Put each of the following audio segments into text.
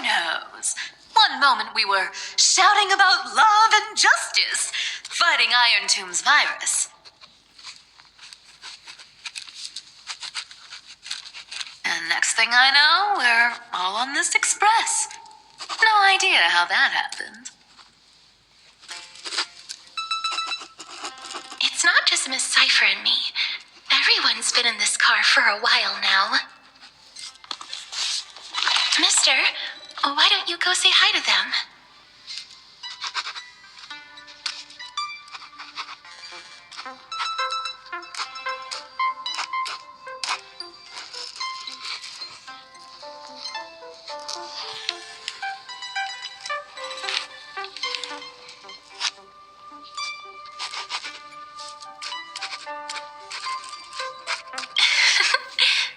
knows? One moment we were shouting about love and justice, fighting Iron Tomb's virus. And next thing I know, we're all on this express. No idea how that happened. It's not just Miss Cypher and me. Everyone's been in this car for a while now. Mister, why don't you go say hi to them?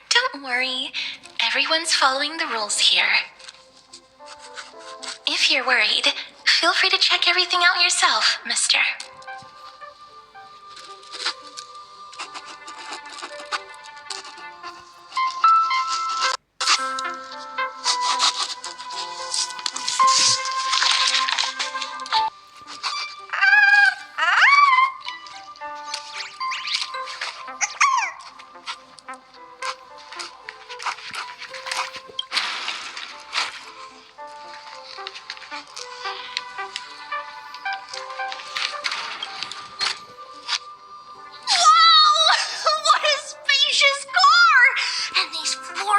Don't worry. Everyone's following the rules here. If you're worried, feel free to check everything out yourself, mister.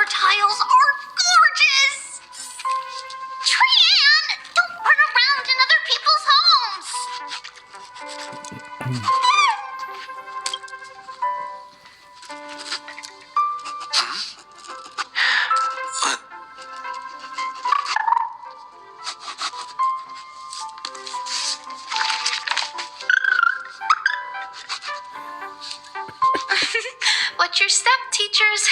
Tiles are gorgeous! Trian, don't run around in other people's homes! What? Watch your step, teachers.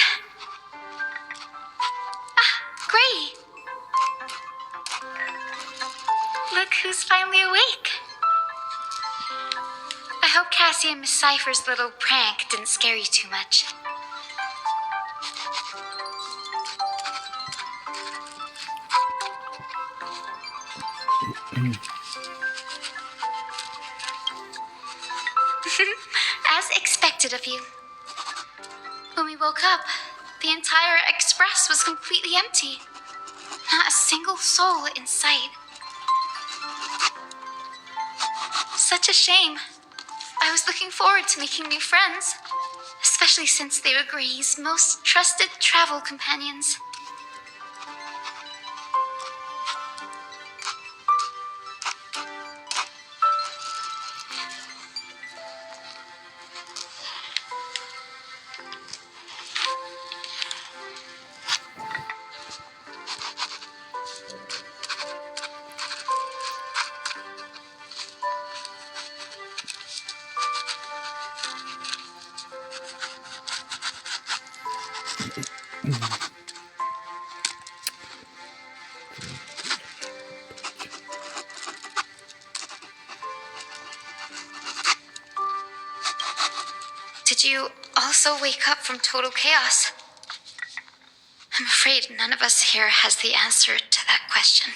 Gray! Look who's finally awake. I hope Cassie and Miss Cypher's little prank didn't scare you too much. As expected of you. When we woke up, the entire express was completely empty. Not a single soul in sight. Such a shame. I was looking forward to making new friends, especially since they were Gray's most trusted travel companions. Did you also wake up from total chaos? I'm afraid none of us here has the answer to that question.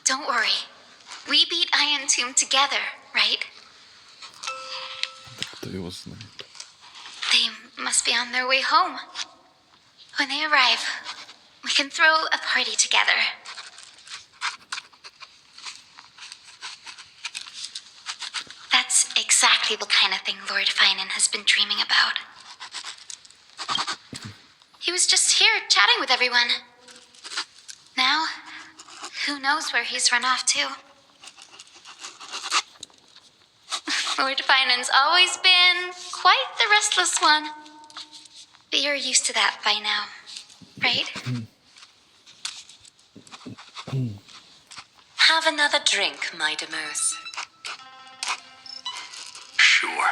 Don't worry. We beat Iron Tomb together, right? They must be on their way home. When they arrive, we can throw a party together. That's exactly the kind of thing Lord Finan has been dreaming about. He was just here chatting with everyone. Now, who knows where he's run off to? Lord Finan's always been quite the restless one. But you're used to that by now, right? Have another drink, my demurs. Sure.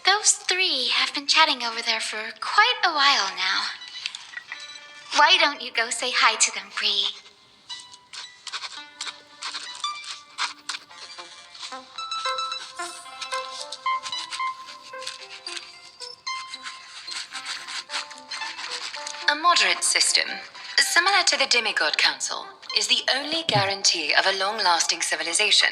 Those three have been chatting over there for quite a while now. Why don't you go say hi to them, Bree? moderate system, similar to the Demigod Council, is the only guarantee of a long-lasting civilization.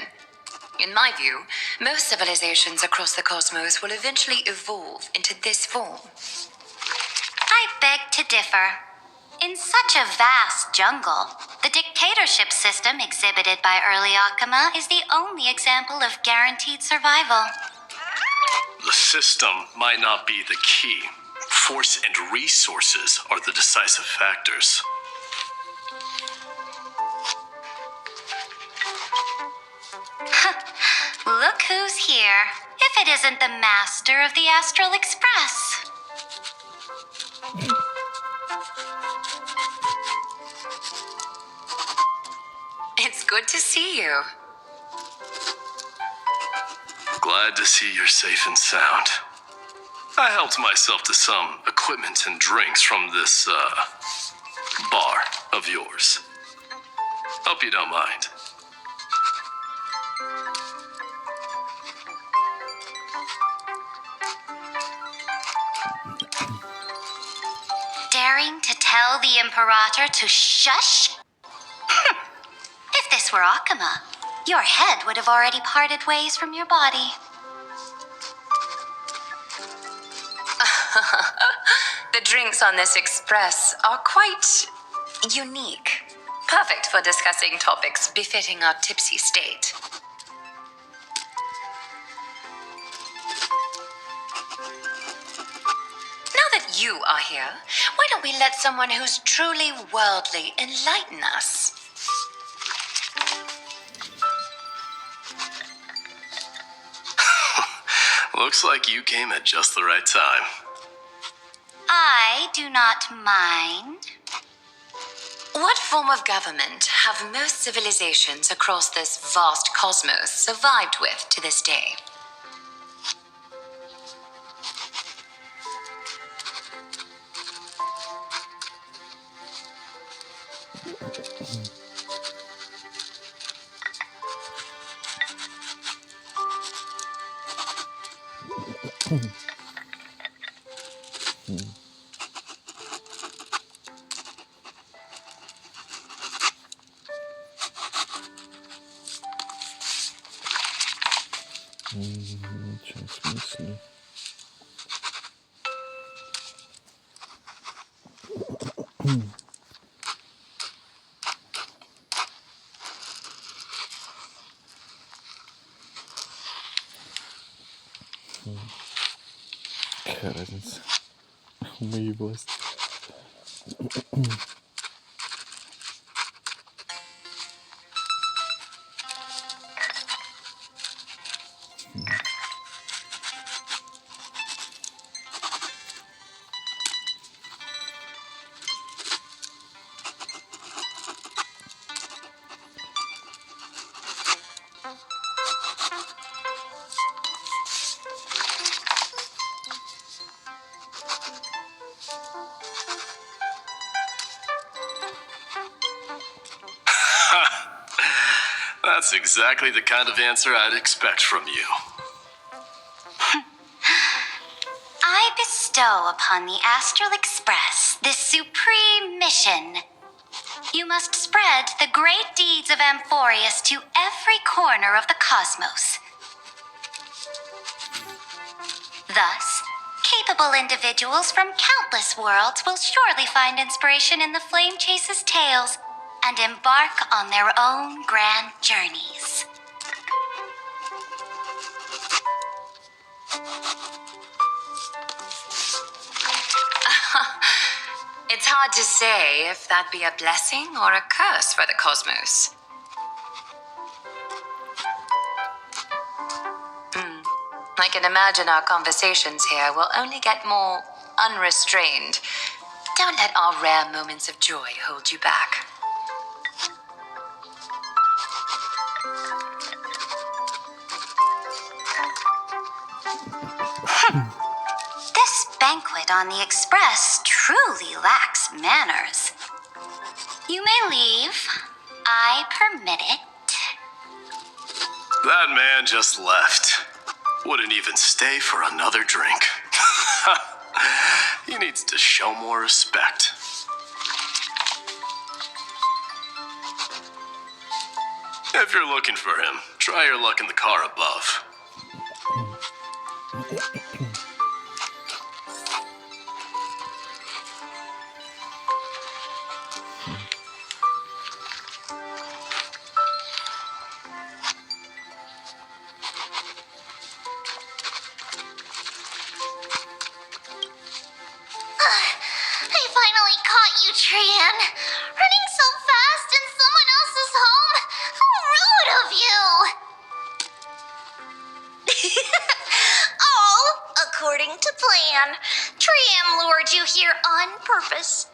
In my view, most civilizations across the cosmos will eventually evolve into this form. I beg to differ. In such a vast jungle, the dictatorship system exhibited by early Akama is the only example of guaranteed survival. The system might not be the key. Force and resources are the decisive factors. Look who's here. If it isn't the master of the Astral Express. It's good to see you. Glad to see you're safe and sound. I helped myself to some equipment and drinks from this, bar of yours. Hope you don't mind. Daring to tell the Imperator to shush? If this were Akama, your head would have already parted ways from your body. The drinks on this express are quite unique. Perfect for discussing topics befitting our tipsy state. Now that you are here, why don't we let someone who's truly worldly enlighten us? Looks like you came at just the right time. I do not mind. What form of government have most civilizations across this vast cosmos survived with to this day? Сейчас мысли. Какая разница? Мои власти. That's exactly the kind of answer I'd expect from you. I bestow upon the Astral Express this supreme mission. You must spread the great deeds of Amphorius to every corner of the cosmos. Thus, capable individuals from countless worlds will surely find inspiration in the Flame Chase's tales and embark on their own grand journeys. It's hard to say if that be a blessing or a curse for the cosmos. I can imagine our conversations here will only get more unrestrained. Don't let our rare moments of joy hold you back. This banquet on the Express truly lacks manners. You may leave. I permit it. That man just left. Wouldn't even stay for another drink. He needs to show more respect. If you're looking for him, try your luck in the car above. I finally caught you, Trian. Running so fast in someone else's home? How rude of you! All according to plan. Trian lured you here on purpose.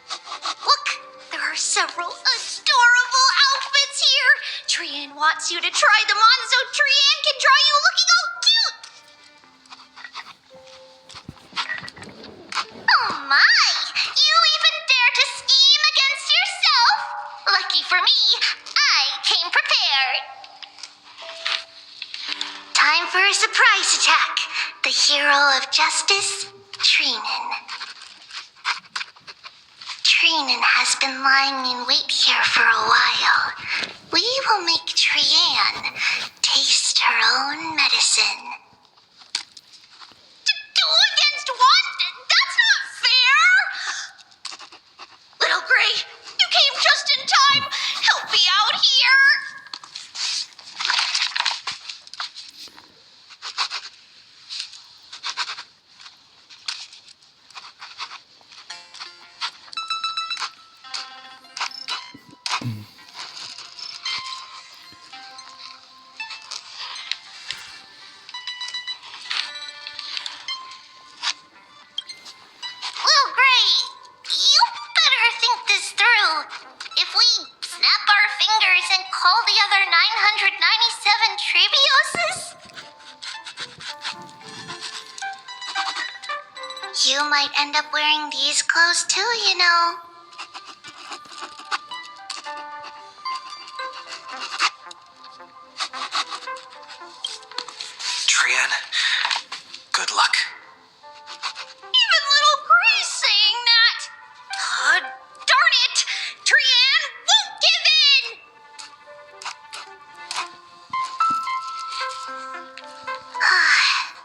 Look, there are several adorable outfits here. Trian wants you to try them on so Trian can draw you looking all cute. Oh my! You even dare to scheme against yourself? Lucky for me, I came prepared. Time for a surprise attack. The hero of justice, Treenan. Treenan has been lying in wait here for a while. We will make Trian taste her own medicine. Two against one? That's not fair! Little Gray, you came just in time. Help me out here. Little Gray, you better think this through. If we snap our fingers and call the other 997 Trebioses, you might end up wearing these clothes too, you know. Trian, good luck. Even little Gray's saying that. Darn it! Trian won't give in!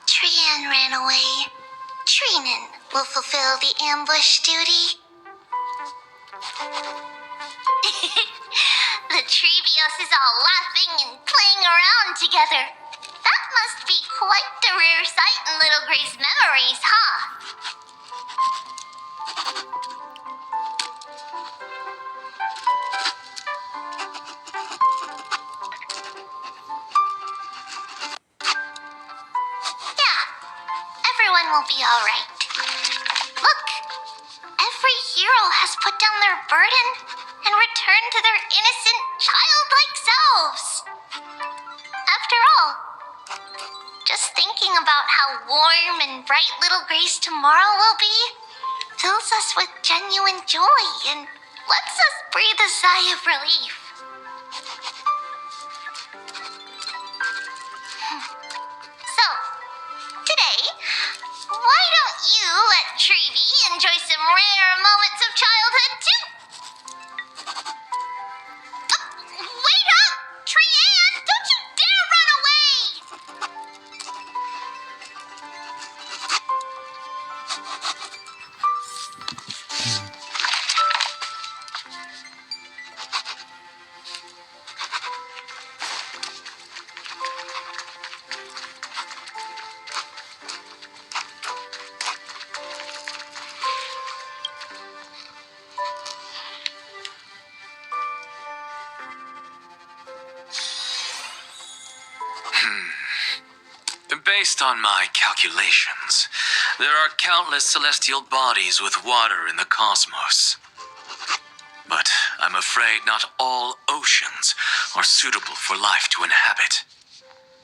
Trian ran away. Treenan will fulfill the ambush duty. The Trebios is all laughing and playing around together. That must be quite the rare sight in Little Gray's memories, huh? Yeah, everyone will be all right. Look, every hero has put down their burden and returned to their innocent, childlike selves. After all, just thinking about how warm and bright Little Gray's tomorrow will be fills us with genuine joy and lets us breathe a sigh of relief. So, today, why don't you let Treeby enjoy some rare moments of childhood too? Wait up! Trian, don't you dare run away! Based on my calculations, there are countless celestial bodies with water in the cosmos. But I'm afraid not all oceans are suitable for life to inhabit.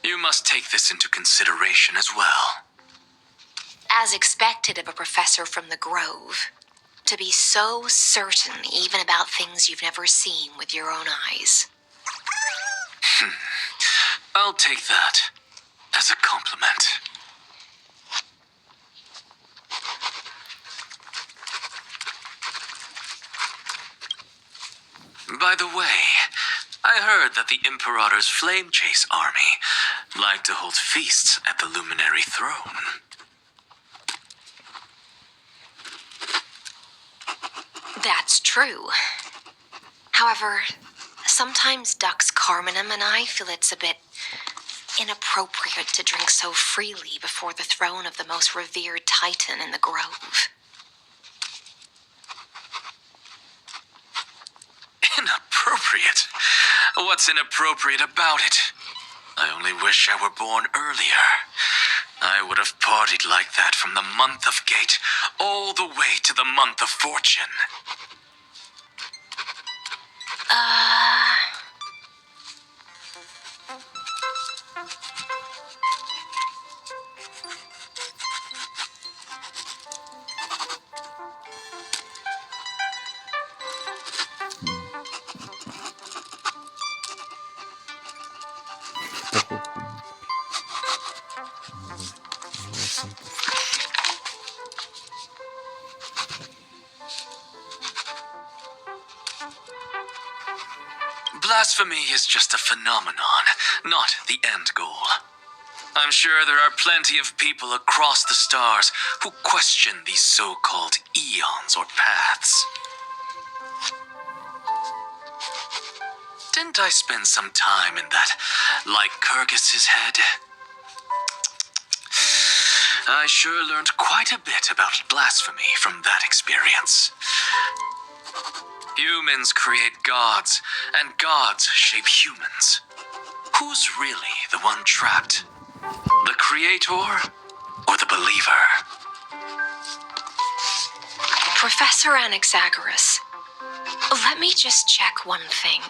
You must take this into consideration as well. As expected of a professor from the Grove, to be so certain even about things you've never seen with your own eyes. I'll take that as a compliment. By the way, I heard that the Imperator's Flame Chase army like to hold feasts at the Luminary Throne. That's true. However, sometimes Dux Carminum and I feel it's a bit inappropriate to drink so freely before the throne of the most revered titan in the grove. Inappropriate? What's inappropriate about it? I only wish I were born earlier. I would have partied like that from the month of Gate all the way to the month of Fortune. Такой хуйни. Я сам пусть. Blasphemy is just a phenomenon, not the end goal. I'm sure there are plenty of people across the stars who question these so-called eons or paths. Didn't I spend some time in that Lycurgus's head? I sure learned quite a bit about blasphemy from that experience. Humans create gods, and gods shape humans. Who's really the one trapped? The creator or the believer? Professor Anaxagoras, let me just check one thing.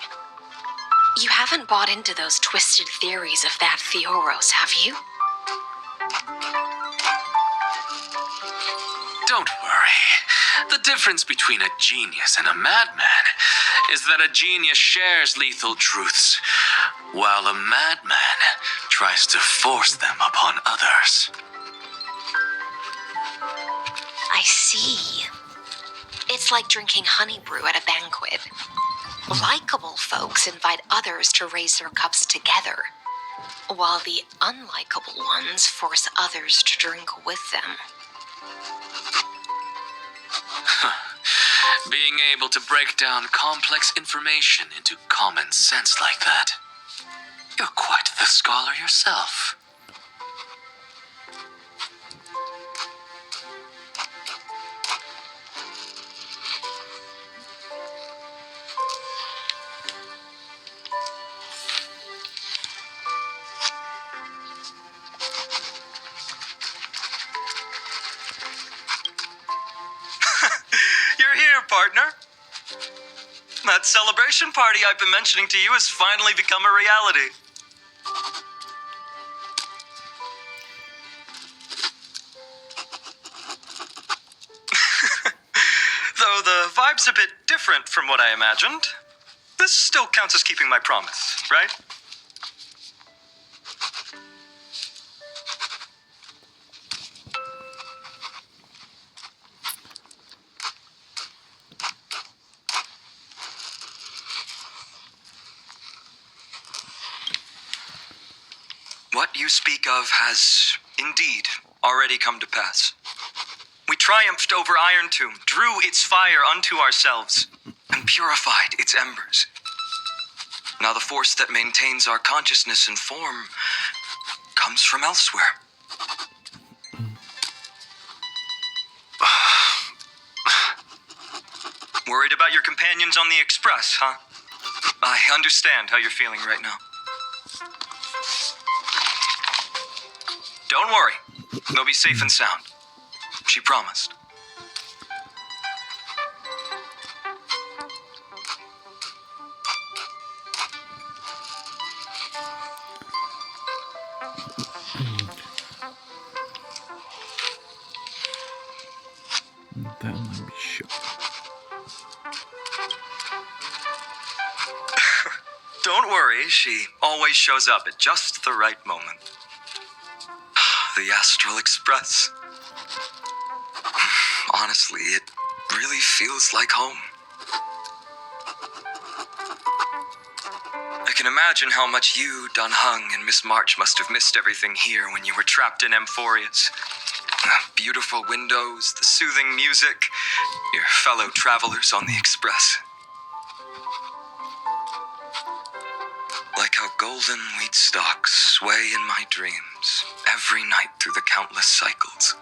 You haven't bought into those twisted theories of that Theoros, have you? Don't worry. The difference between a genius and a madman is that a genius shares lethal truths, while a madman tries to force them upon others. I see. It's like drinking honey brew at a banquet. Likeable folks invite others to raise their cups together, while the unlikable ones force others to drink with them. Being able to break down complex information into common sense like that. You're quite the scholar yourself. You're here, partner. That celebration party I've been mentioning to you has finally become a reality. Though the vibe's a bit different from what I imagined, this still counts as keeping my promise, right? What you speak of has, indeed, already come to pass. We triumphed over Iron Tomb, drew its fire unto ourselves, and purified its embers. Now the force that maintains our consciousness and form comes from elsewhere. Worried about your companions on the Express, huh? I understand how you're feeling right now. Don't worry. They'll be safe and sound. She promised. Да, он обещал. Don't worry, she always shows up at just the right moment. The Astral Express. Honestly, it really feels like home. can imagine how much you, Dunhung, and Miss March must have missed everything here when you were trapped in Amphorius. Beautiful windows, the soothing music, your fellow travelers on the express. Like how golden wheat stalks sway in my dreams every night through the countless cycles.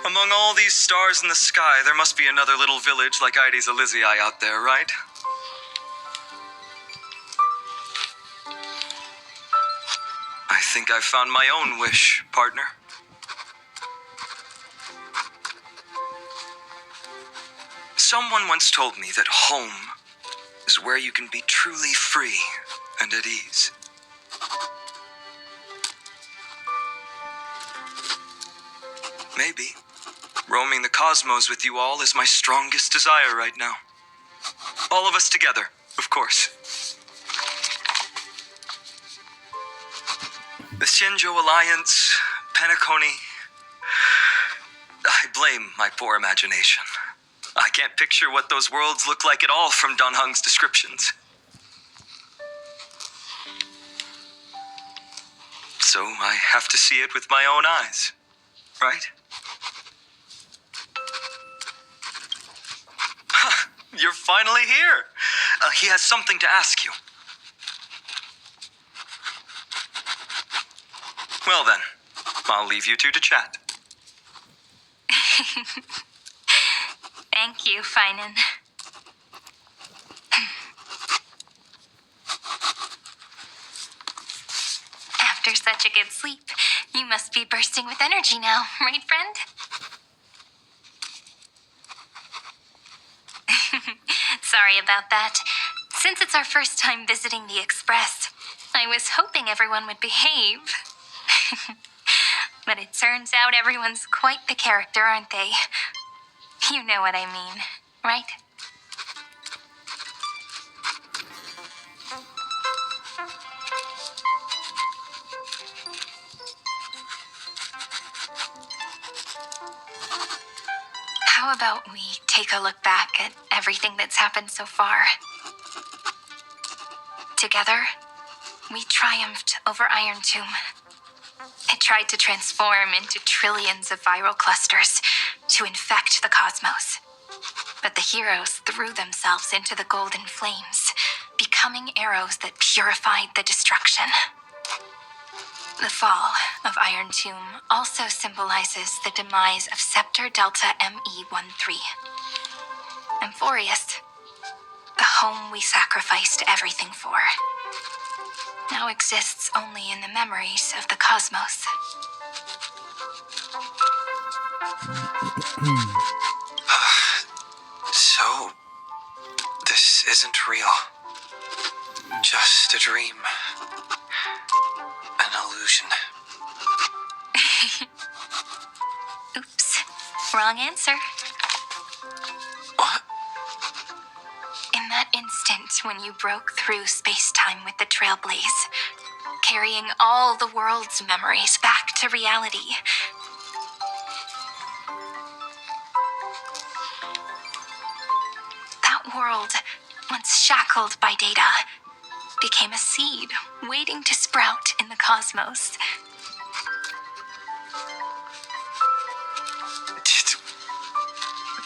Among all these stars in the sky, there must be another little village like Ides Elysiae out there, right? I think I found my own wish, partner. Someone once told me that home is where you can be truly free and at ease. Maybe roaming the cosmos with you all is my strongest desire right now. All of us together, of course. The Shinjo Alliance, Penacony. I blame my poor imagination. I can't picture what those worlds look like at all from Dunhung's descriptions. So I have to see it with my own eyes, right? You're finally here. He has something to ask you. Well then, I'll leave you two to chat. Thank you, Finan. After such a good sleep, you must be bursting with energy now, right, friend? Sorry about that. Since it's our first time visiting the Express, I was hoping everyone would behave. But it turns out everyone's quite the character, aren't they? You know what I mean, right? How about we take a look back at everything that's happened so far? Together, we triumphed over Iron Tomb. It tried to transform into trillions of viral clusters to infect the cosmos. But the heroes threw themselves into the golden flames, becoming arrows that purified the destruction. The fall of Iron Tomb also symbolizes the demise of Scepter Delta ME-13. Amphorius, the home we sacrificed everything for, now exists only in the memories of the cosmos. So, this isn't real. Just a dream. An illusion. Oops, wrong answer. What? In that instant when you broke through space-time with the Trailblaze, carrying all the world's memories back to reality, that world, once shackled by data, became a seed waiting to sprout in the cosmos.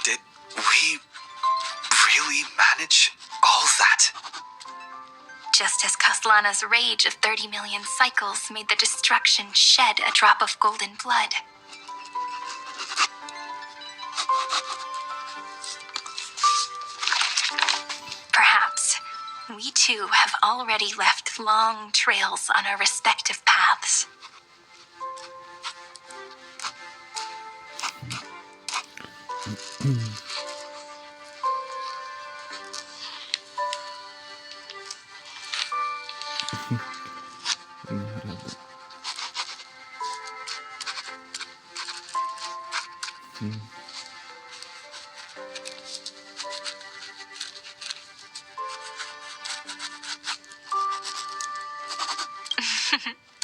Did we really manage all that? Just as Kaslana's rage of 30 million cycles made the destruction shed a drop of golden blood. Perhaps we too have already left long trails on our respective paths. Награда.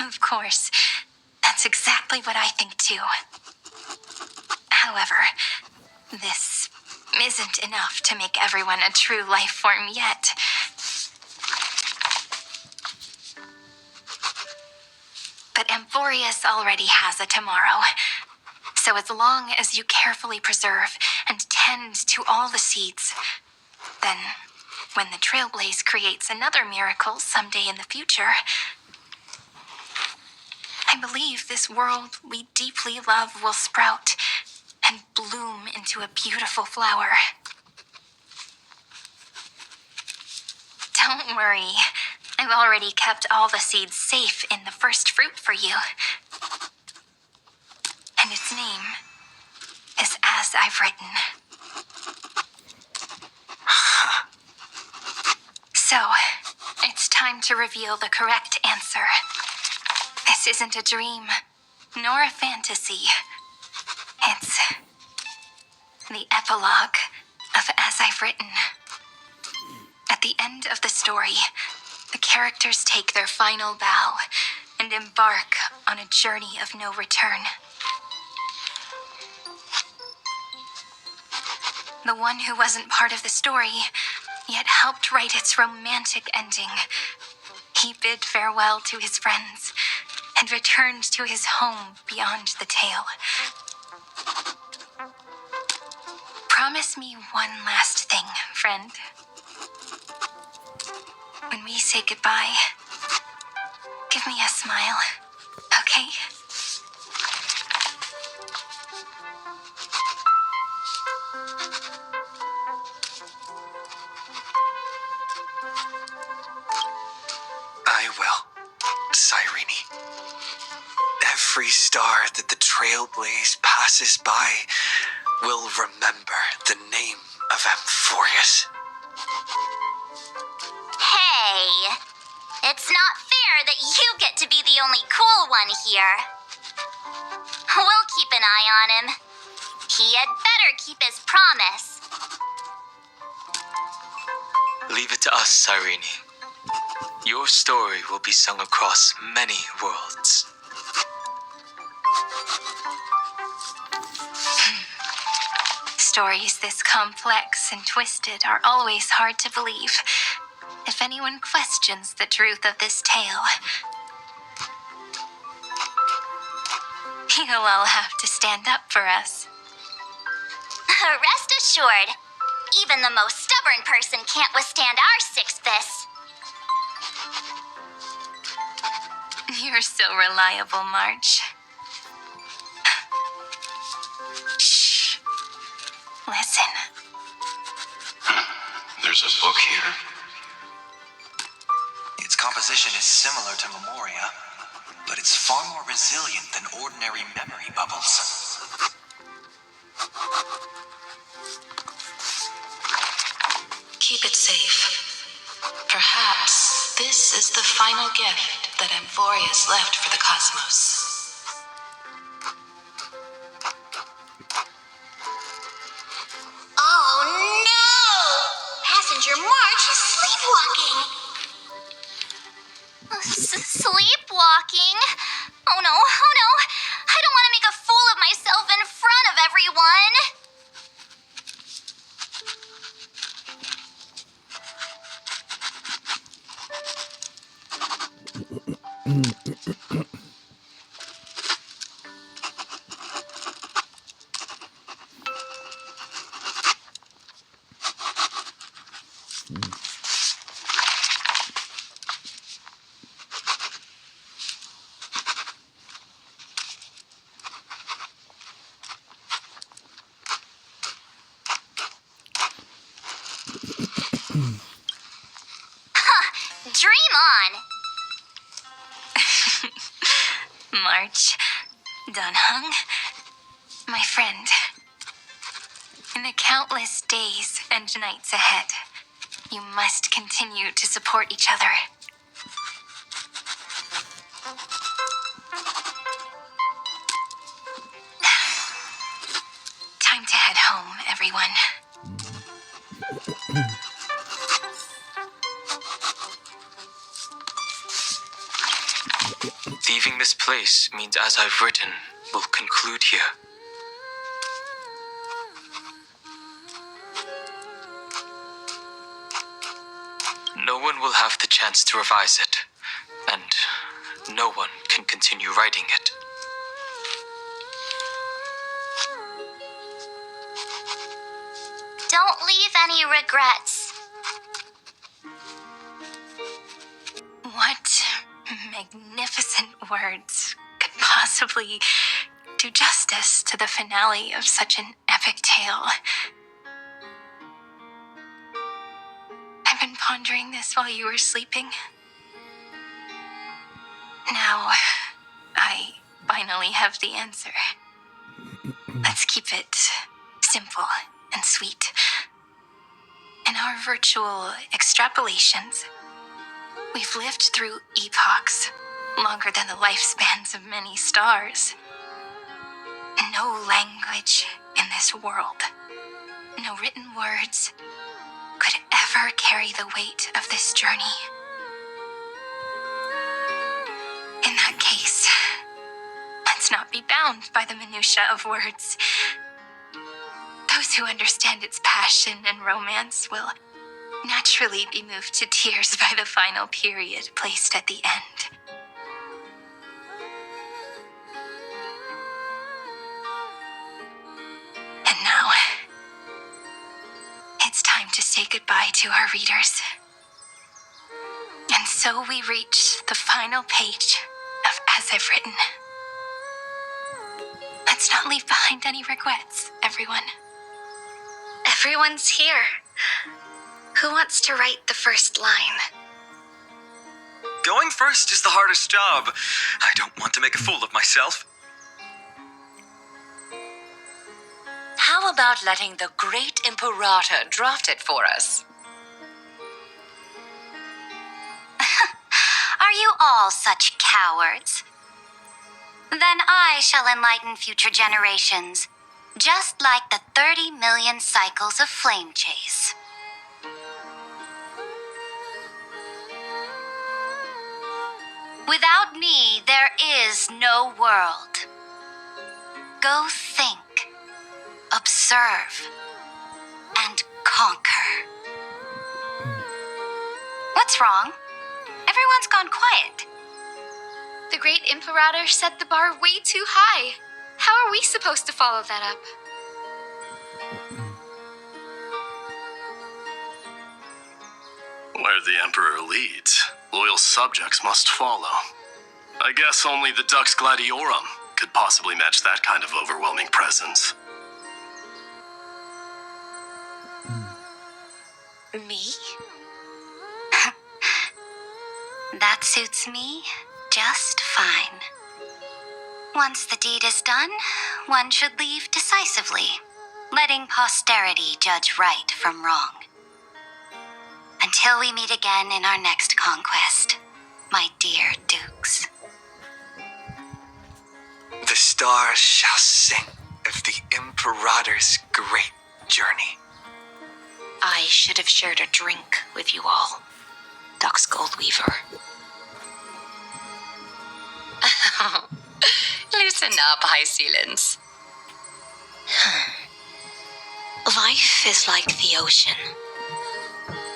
Of course. That's exactly what I think too. However, this isn't enough to make everyone a true life form yet. But Amphorius already has a tomorrow. So as long as you carefully preserve and tend to all the seeds, then when the Trailblaze creates another miracle someday in the future, I believe this world we deeply love will sprout and bloom into a beautiful flower. Don't worry. I've already kept all the seeds safe in the first fruit for you. And its name is As I've Written. So, it's time to reveal the correct answer. This isn't a dream, nor a fantasy. It's the epilogue of As I've Written. At the end of the story, the characters take their final bow and embark on a journey of no return. The one who wasn't part of the story, yet helped write its romantic ending. He bid farewell to his friends and returned to his home beyond the tale. Promise me one last thing, friend. When we say goodbye, give me a smile, okay? I will, Cyrene. Every star that the Trailblaze passes by will remember the name of Amphorius. Hey, it's not fair that you get to be the only cool one here. We'll keep an eye on him. He had better keep his promise. Leave it to us, Cyrene. Your story will be sung across many worlds. Stories this complex and twisted are always hard to believe. If anyone questions the truth of this tale, you'll all have to stand up for us. Rest assured, even the most stubborn person can't withstand our six fists. You're so reliable, March. Shh. Listen. There's a book here. Its composition is similar to Memoria, but it's far more resilient than ordinary memory bubbles. Keep it safe. Perhaps this is the final gift that Amphorius left for the cosmos. Oh no! Passenger March is sleepwalking! Sleepwalking? Oh no, oh no! I don't want to make a fool of myself in front of everyone! Dream on! March, Dunhung, my friend. In the countless days and nights ahead, you must continue to support each other. Time to head home, everyone. Leaving this place means, as I've written, will conclude here. No one will have the chance to revise it, and no one can continue writing it. Don't leave any regrets. What magnificent words could possibly do justice to the finale of such an epic tale? I've been pondering this while you were sleeping. Now, I finally have the answer. Let's keep it simple and sweet. In our virtual extrapolations, we've lived through epochs longer than the lifespans of many stars. No language in this world, no written words, could ever carry the weight of this journey. In that case, let's not be bound by the minutiae of words. Those who understand its passion and romance will naturally be moved to tears by the final period placed at the end. And now, it's time to say goodbye to our readers. And so we reach the final page of As I've Written. Let's not leave behind any regrets, everyone. Everyone's here. Who wants to write the first line? Going first is the hardest job. I don't want to make a fool of myself. How about letting the great Imperator draft it for us? Are you all such cowards? Then I shall enlighten future generations, just like the 30 million cycles of flame chase. Without me, there is no world. Go think, observe, and conquer. What's wrong? Everyone's gone quiet. The great Imperator set the bar way too high. How are we supposed to follow that up? Where the Emperor leads, loyal subjects must follow. I guess only the Dux Gladiorum could possibly match that kind of overwhelming presence. Me? That suits me just fine. Once the deed is done, one should leave decisively, letting posterity judge right from wrong. Until we meet again in our next conquest, my dear dukes. The stars shall sing of the Imperator's great journey. I should have shared a drink with you all, Dux Goldweaver. Loosen up, High Sealants. Life is like the ocean.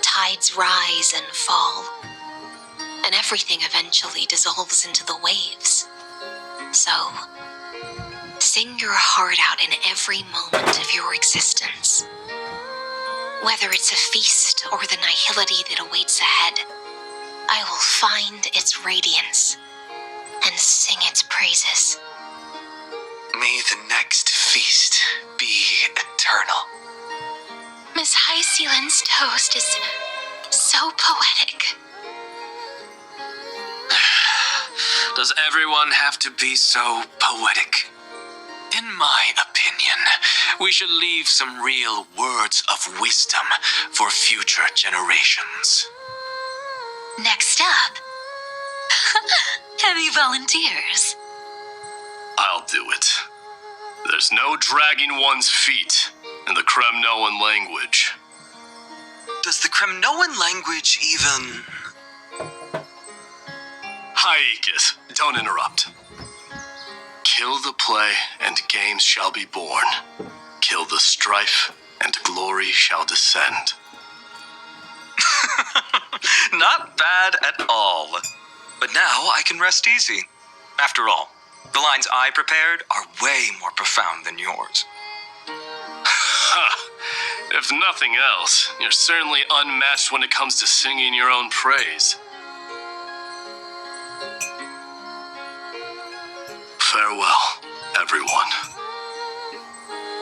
Tides rise and fall, and everything eventually dissolves into the waves. So, sing your heart out in every moment of your existence. Whether it's a feast or the nihility that awaits ahead, I will find its radiance and sing its praises. May the next feast be eternal. Miss High Sealand's toast is so poetic. Does everyone have to be so poetic? In my opinion, we should leave some real words of wisdom for future generations. Next up, any volunteers? I'll do it. There's no dragging one's feet in the Kremnoan language. Does the Kremnoan language even... Haikis, don't interrupt. Kill the play, and games shall be born. Kill the strife, and glory shall descend. Not bad at all. But now I can rest easy. After all, the lines I prepared are way more profound than yours. If nothing else, you're certainly unmatched when it comes to singing your own praise. Farewell, everyone.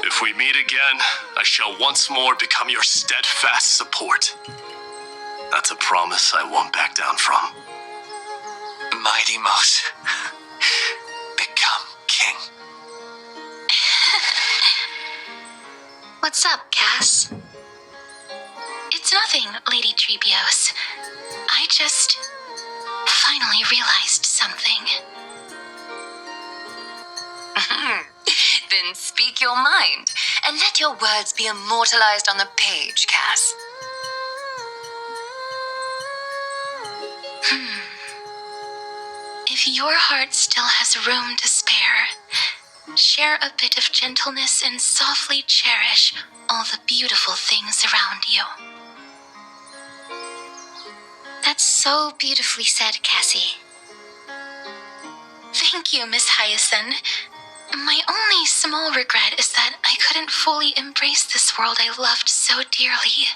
If we meet again, I shall once more become your steadfast support. That's a promise I won't back down from. Mighty Mouse, become king. What's up, Cass? It's nothing, Lady Trebios. I just finally realized something. Then speak your mind, and let your words be immortalized on the page, Cass. If your heart still has room to spare, share a bit of gentleness and softly cherish all the beautiful things around you. That's so beautifully said, Cassie. Thank you, Miss Hyacinth. My only small regret is that I couldn't fully embrace this world I loved so dearly.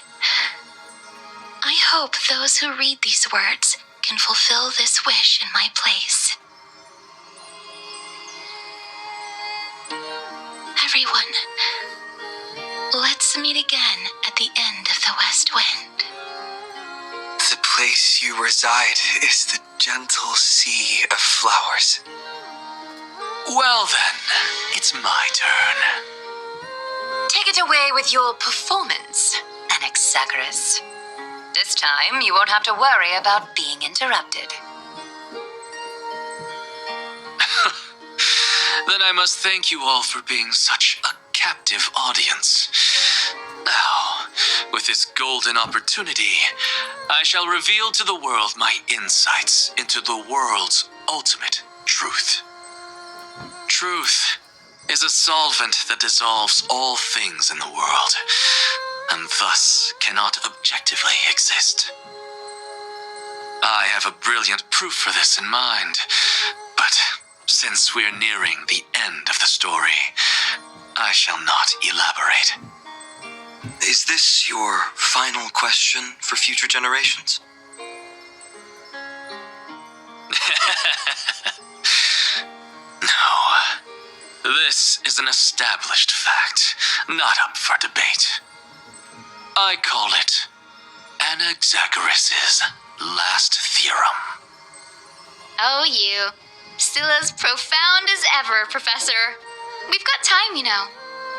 I hope those who read these words can fulfill this wish in my place. Everyone, let's meet again at the end of the West Wind. The place you reside is the gentle sea of flowers. Well then, it's my turn. Take it away with your performance, Anaxagoras. This time, you won't have to worry about being interrupted. Then I must thank you all for being such a captive audience. Now, with this golden opportunity, I shall reveal to the world my insights into the world's ultimate truth. Truth is a solvent that dissolves all things in the world, and thus cannot objectively exist. I have a brilliant proof for this in mind, but since we're nearing the end of the story, I shall not elaborate. Is this your final question for future generations? No. This is an established fact, not up for debate. I call it Anaxagoras' last theorem. Oh, you. Still as profound as ever, Professor. We've got time, you know.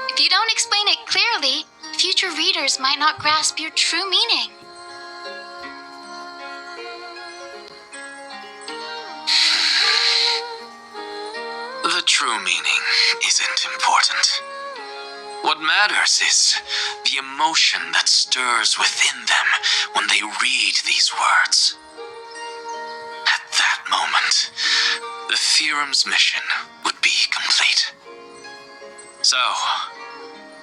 If you don't explain it clearly, future readers might not grasp your true meaning. The true meaning isn't important. What matters is the emotion that stirs within them when they read these words. At that moment, the theorem's mission would be complete. So,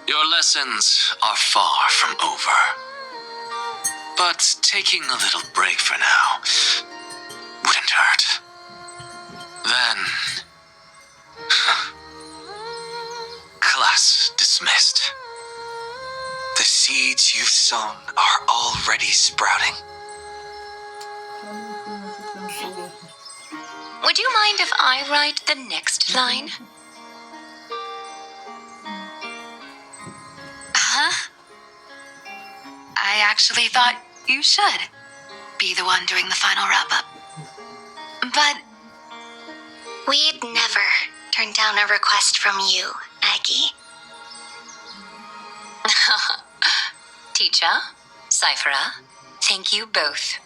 your lessons are far from over. But taking a little break for now wouldn't hurt. Then, class dismissed. The seeds you've sown are already sprouting. Would you mind if I write the next line? Huh? I actually thought you should be the one doing the final wrap-up. But We'd never turn down a request from you, Aggie. Teacher, Cypherer, thank you both.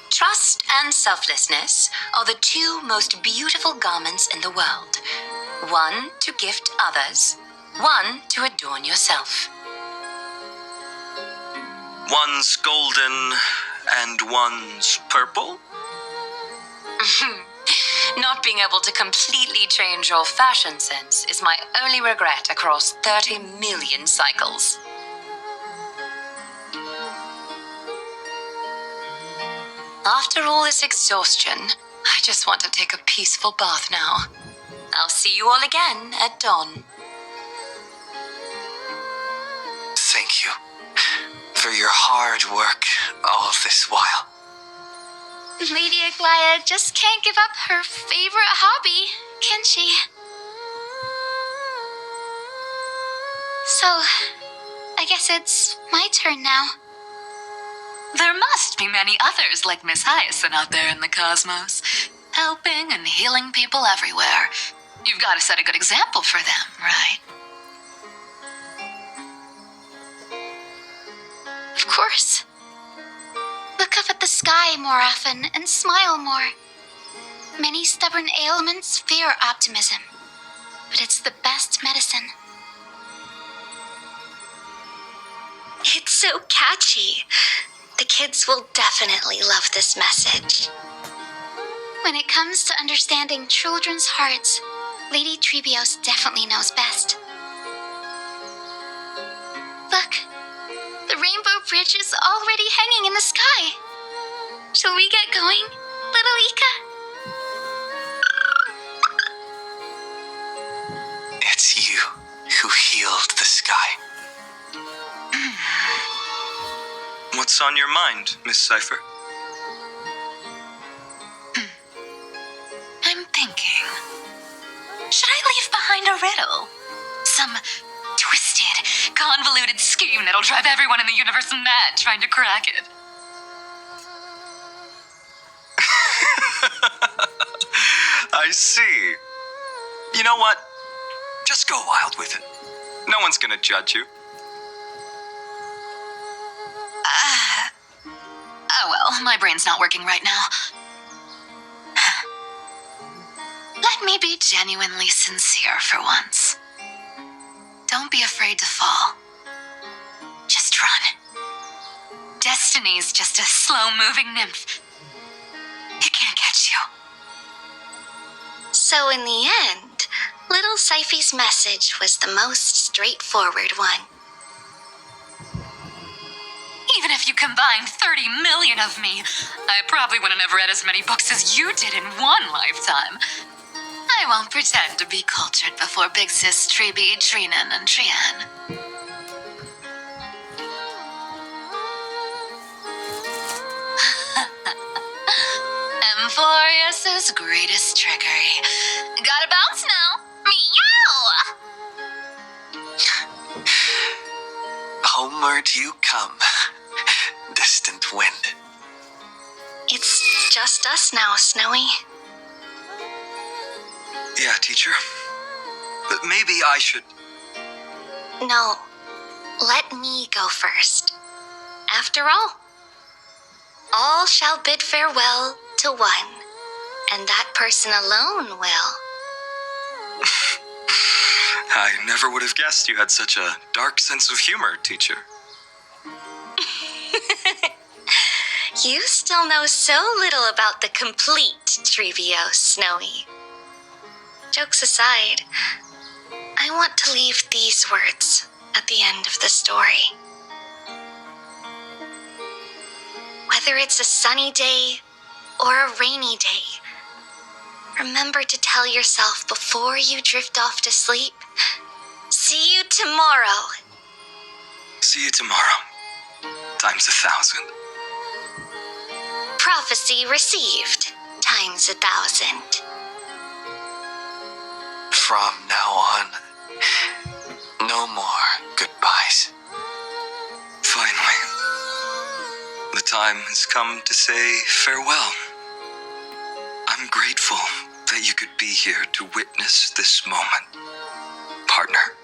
Trust and selflessness are the two most beautiful garments in the world. One to gift others, one to adorn yourself. One's golden and one's purple? Not being able to completely change your fashion sense is my only regret across 30 million cycles. After all this exhaustion, I just want to take a peaceful bath now. I'll see you all again at dawn. Thank you for your hard work all this while. Lady Aglaya just can't give up her favorite hobby, can she? So, I guess it's my turn now. There must be many others like Miss Hyacinth out there in the cosmos, helping and healing people everywhere. You've got to set a good example for them, right? Of course. Look up at the sky more often and smile more. Many stubborn ailments fear optimism, but it's the best medicine. It's so catchy. The kids will definitely love this message. When it comes to understanding children's hearts, Lady Trebios definitely knows best. Look, the rainbow bridge is already hanging in the sky. Shall we get going, little Ika? It's you who healed the sky. What's on your mind, Miss Cypher? I'm thinking, should I leave behind a riddle? Some twisted, convoluted scheme that'll drive everyone in the universe mad trying to crack it. I see. You know what? Just go wild with it. No one's gonna judge you. Oh well, my brain's not working right now. Let me be genuinely sincere for once. Don't be afraid to fall. Just run. Destiny's just a slow-moving nymph. It can't catch you. So in the end, little Cyphy's message was the most straightforward one. Even if you combined 30 million of me, I probably wouldn't have read as many books as you did in one lifetime. I won't pretend to be cultured before Big Sis Treeby, Trinan, and Trian. Amphorius's greatest trickery. Gotta bounce now. Meow! Homeward you come, distant wind. It's just us now, Snowy. Yeah, teacher. But maybe I should. No, let me go first. After all shall bid farewell to one, and that person alone will. I never would have guessed you had such a dark sense of humor, teacher. You still know so little about the complete Trebios, Snowy. Jokes aside, I want to leave these words at the end of the story. Whether it's a sunny day or a rainy day, remember to tell yourself before you drift off to sleep, see you tomorrow. See you tomorrow. Times 1,000. Prophecy received, times 1,000. From now on, no more goodbyes. Finally, the time has come to say farewell. I'm grateful that you could be here to witness this moment, partner.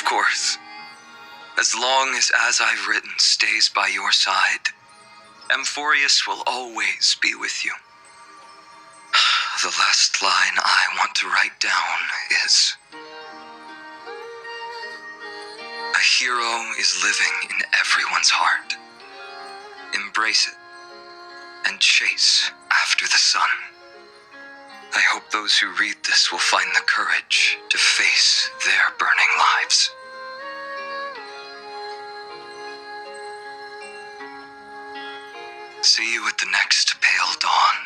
course. As long as I've written stays by your side, Amphorius will always be with you. The last line I want to write down is: a hero is living in everyone's heart. Embrace it and chase after the sun. I hope those who read this will find the courage to face their burning lives. See you at the next pale dawn,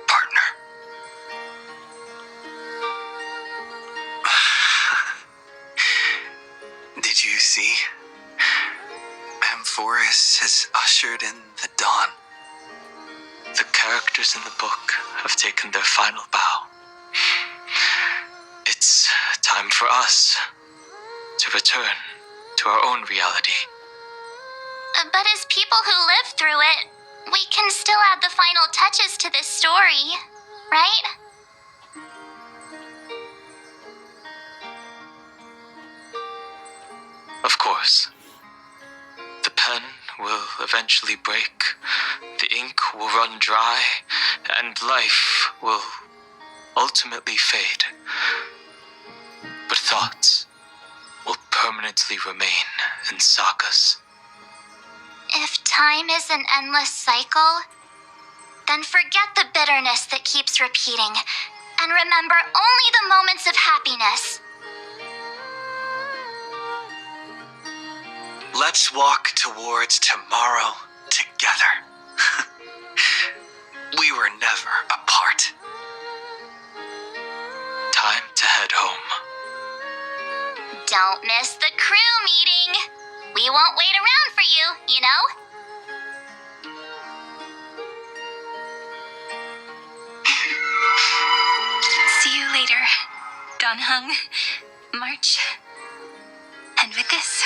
partner. Did you see? Amphorius has ushered in the dawn. The characters in the book have taken their final bow. It's time for us to return to our own reality. But as people who lived through it, we can still add the final touches to this story, right? Of course. The pen will eventually break, the ink will run dry, and life will ultimately fade. But thoughts will permanently remain in sagas. If time is an endless cycle, then forget the bitterness that keeps repeating, and remember only the moments of happiness. Let's walk towards tomorrow together. We were never apart. Time to head home. Don't miss the crew meeting. We won't wait around for you, you know? See you later, Donhung, March. And with this,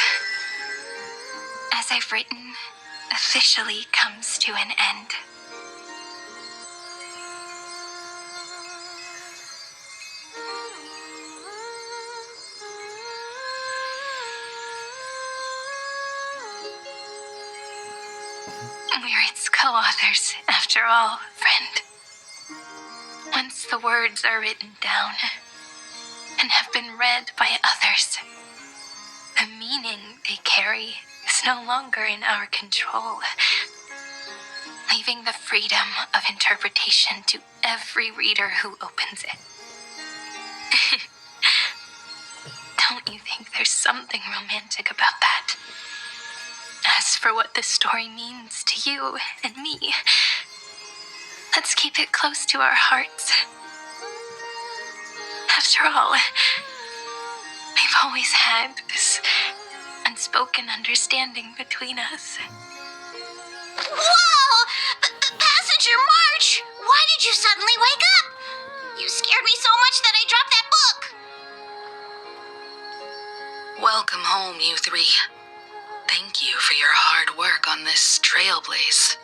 as I've written, officially comes to an end. We're its co-authors, after all, friend. Once the words are written down and have been read by others, the meaning they carry is no longer in our control, leaving the freedom of interpretation to every reader who opens it. Don't you think there's something romantic about that? As for what this story means to you and me, let's keep it close to our hearts. After all, we've always had this unspoken understanding between us. Whoa! Passenger March! Why did you suddenly wake up? You scared me so much that I dropped that book. Welcome home, you three. Thank you for your hard work on this trailblaze.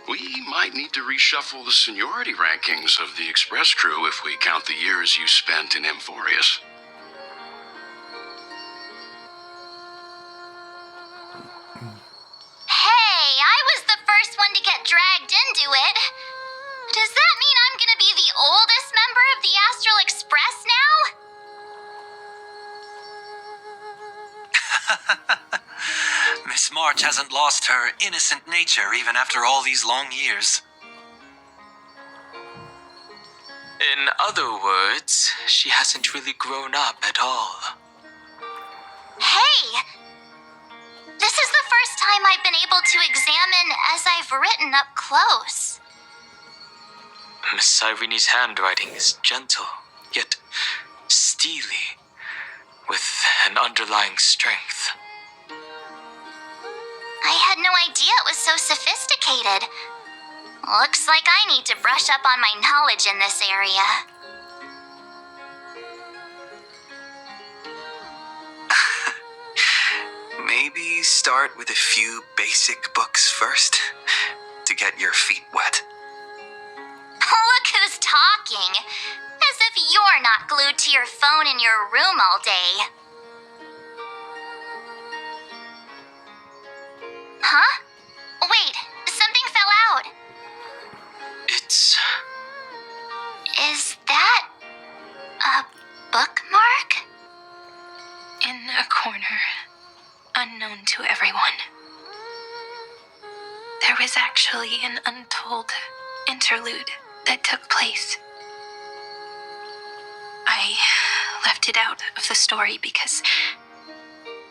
We might need to reshuffle the seniority rankings of the Express crew if we count the years you spent in Amphorius. Hey, I was the first one to get dragged into it. Does that mean I'm gonna be the oldest member of the Astral Express now? Miss March hasn't lost her innocent nature even after all these long years. In other words, she hasn't really grown up at all. Hey! This is the first time I've been able to examine as I've written up close. Miss Irene's handwriting is gentle, yet steely, with an underlying strength. I had no idea it was so sophisticated. Looks like I need to brush up on my knowledge in this area. Maybe start with a few basic books first, to get your feet wet. Look who's talking. asking. As if you're not glued to your phone in your room all day. Huh? Wait, something fell out. It's... Is that a bookmark? In a corner, unknown to everyone. There was actually an untold interlude that took place. I left it out of the story because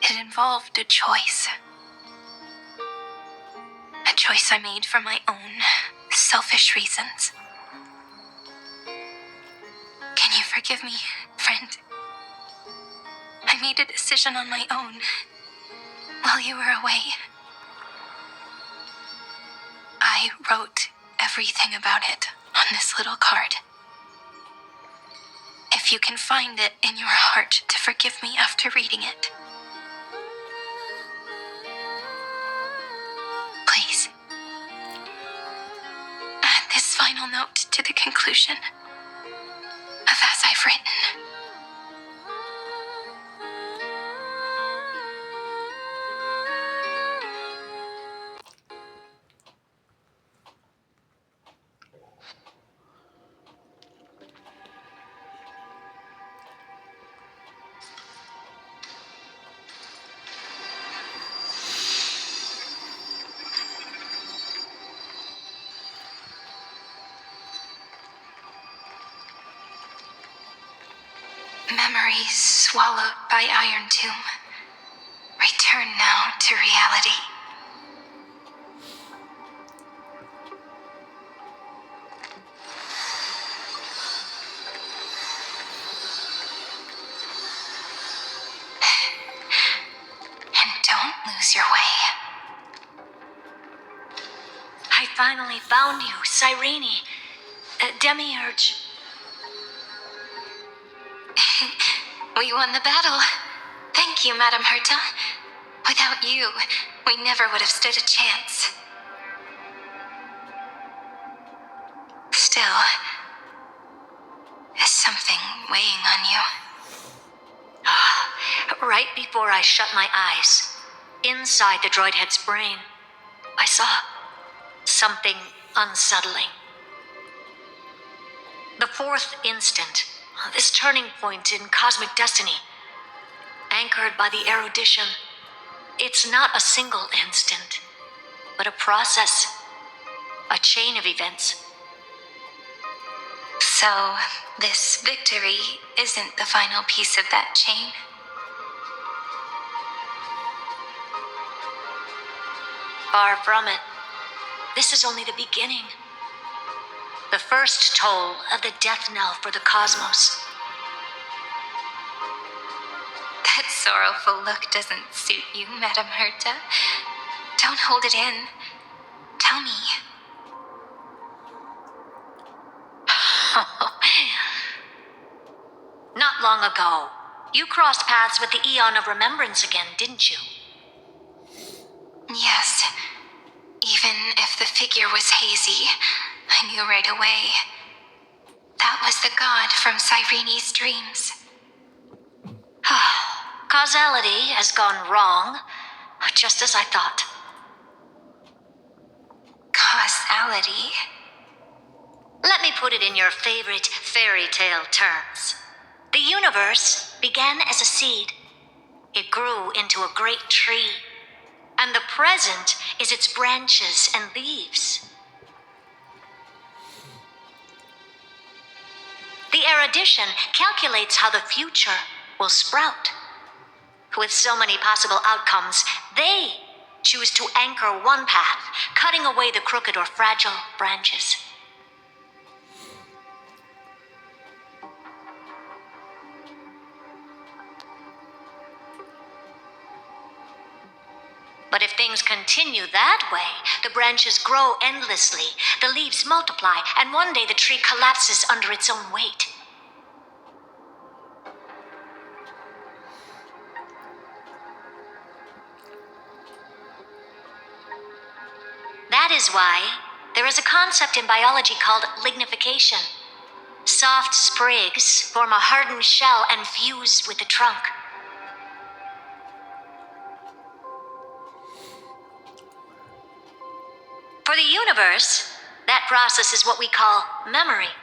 it involved a choice. A choice I made for my own selfish reasons. Can you forgive me, friend? I made a decision on my own while you were away. I wrote everything about it on this little card. If you can find it in your heart to forgive me after reading it, please add this final note to the conclusion of As I've Written. Memories swallowed by Iron Tomb. Return now to reality. And don't lose your way. I finally found you, Cyrene. Demiurge. We won the battle. Thank you, Madam Herta. Without you, we never would have stood a chance. Still, is something weighing on you? Right before I shut my eyes, inside the droid head's brain, I saw something unsettling. The fourth instant, this turning point in cosmic destiny, anchored by the erudition. It's not a single instant, but a process, a chain of events. So, this victory isn't the final piece of that chain? Far from it. This is only the beginning. The first toll of the death knell for the cosmos. That sorrowful look doesn't suit you, Madam Herta. Don't hold it in. Tell me. Not long ago, you crossed paths with the Eon of Remembrance again, didn't you? Yes. Even if the figure was hazy, I knew right away. That was the god from Cyrene's dreams. Causality has gone wrong, just as I thought. Causality? Let me put it in your favorite fairy tale terms. The universe began as a seed. It grew into a great tree. And the present is its branches and leaves. The erudition calculates how the future will sprout. With so many possible outcomes, they choose to anchor one path, cutting away the crooked or fragile branches. But if things continue that way, the branches grow endlessly, the leaves multiply, and one day the tree collapses under its own weight. That is why there is a concept in biology called lignification. Soft sprigs form a hardened shell and fuse with the trunk. For the universe, that process is what we call memory.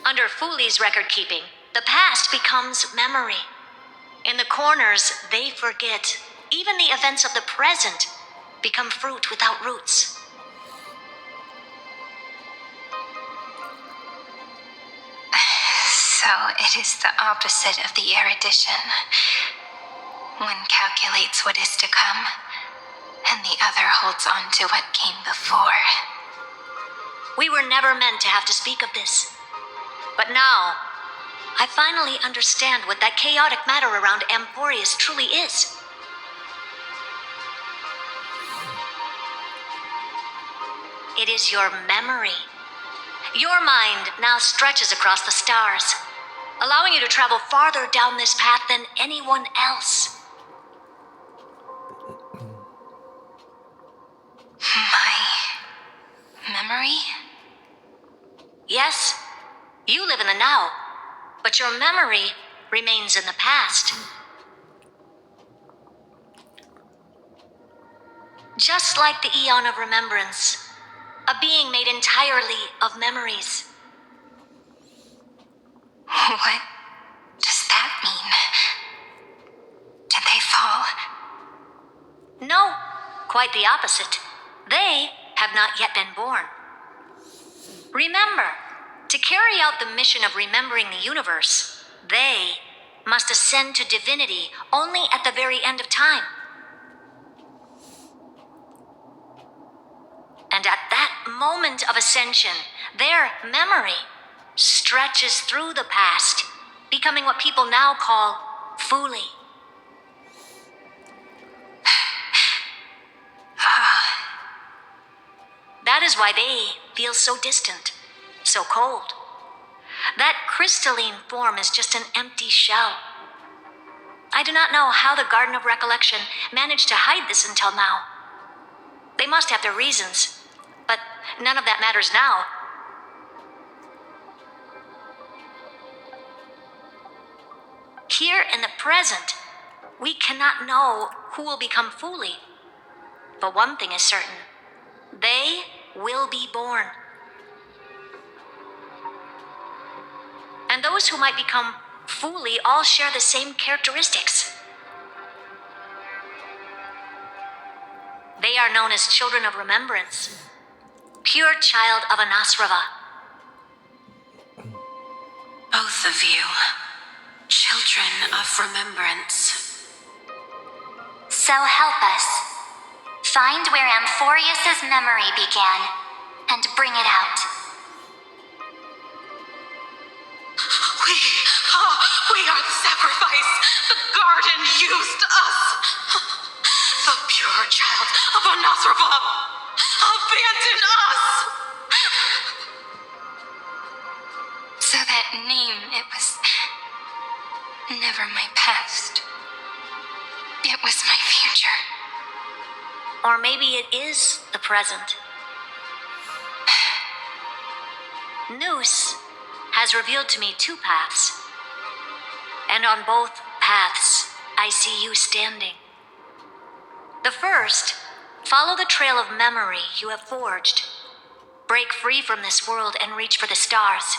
Under Fooley's record keeping, the past becomes memory. In the corners, they forget. Even the events of the present become fruit without roots. So it is the opposite of the erudition. One calculates what is to come, and the other holds on to what came before. We were never meant to have to speak of this. But now, I finally understand what that chaotic matter around Emporius truly is. It is your memory. Your mind now stretches across the stars, allowing you to travel farther down this path than anyone else. My memory? Yes, you live in the now, but your memory remains in the past. Just like the Eon of Remembrance, a being made entirely of memories. What does that mean? Did they fall? No, quite the opposite. They have not yet been born. Remember, to carry out the mission of remembering the universe, they must ascend to divinity only at the very end of time. And at that moment of ascension, their memory stretches through the past, becoming what people now call Fooley. That is why they feel so distant, so cold. That crystalline form is just an empty shell. I do not know how the Garden of Recollection managed to hide this until now. They must have their reasons, but none of that matters now. Here in the present, we cannot know who will become Fooley. But one thing is certain. They will be born. And those who might become Fooley all share the same characteristics. They are known as children of remembrance, pure child of Anasrava. Both of you, children of remembrance. So help us. Find where Amphorius's memory began and bring it out. We are the sacrifice. The garden used us. The pure child of Anasrava. Abandon us. So that name, it was never my past. It was my future. Or maybe it is the present. Noose has revealed to me two paths. And on both paths, I see you standing. The first, follow the trail of memory you have forged. Break free from this world and reach for the stars.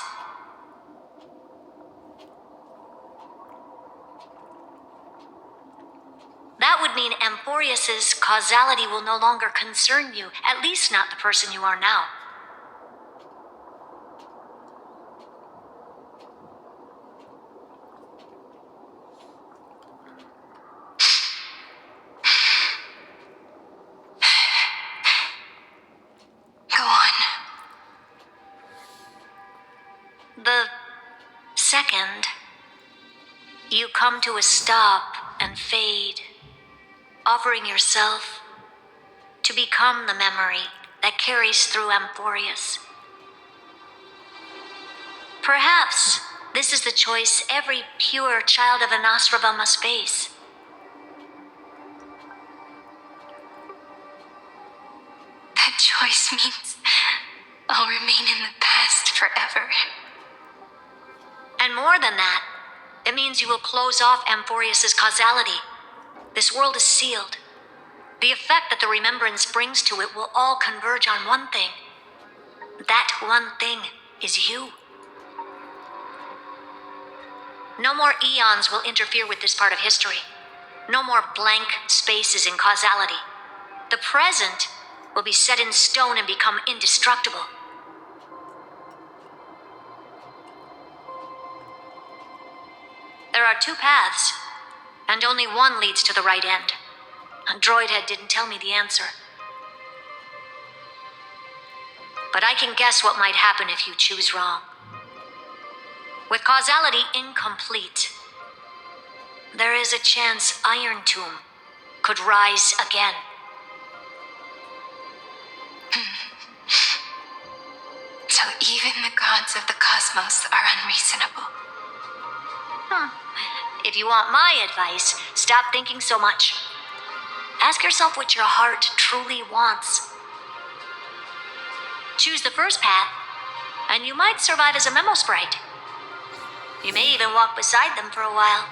That would mean Amphorius's causality will no longer concern you, at least not the person you are now. Go on. The second, you come to a stop and fade, offering yourself to become the memory that carries through Amphorius. Perhaps this is the choice every pure child of Anasrava must face. That choice means I'll remain in the past forever. And more than that, it means you will close off Amphorius's causality. This world is sealed. The effect that the remembrance brings to it will all converge on one thing. That one thing is you. No more eons will interfere with this part of history. No more blank spaces in causality. The present will be set in stone and become indestructible. There are two paths, and only one leads to the right end. Droidhead didn't tell me the answer. But I can guess what might happen if you choose wrong. With causality incomplete, there is a chance Iron Tomb could rise again. So even the gods of the cosmos are unreasonable. If you want my advice, stop thinking so much. Ask yourself what your heart truly wants. Choose the first path, and you might survive as a memo sprite. You may even walk beside them for a while.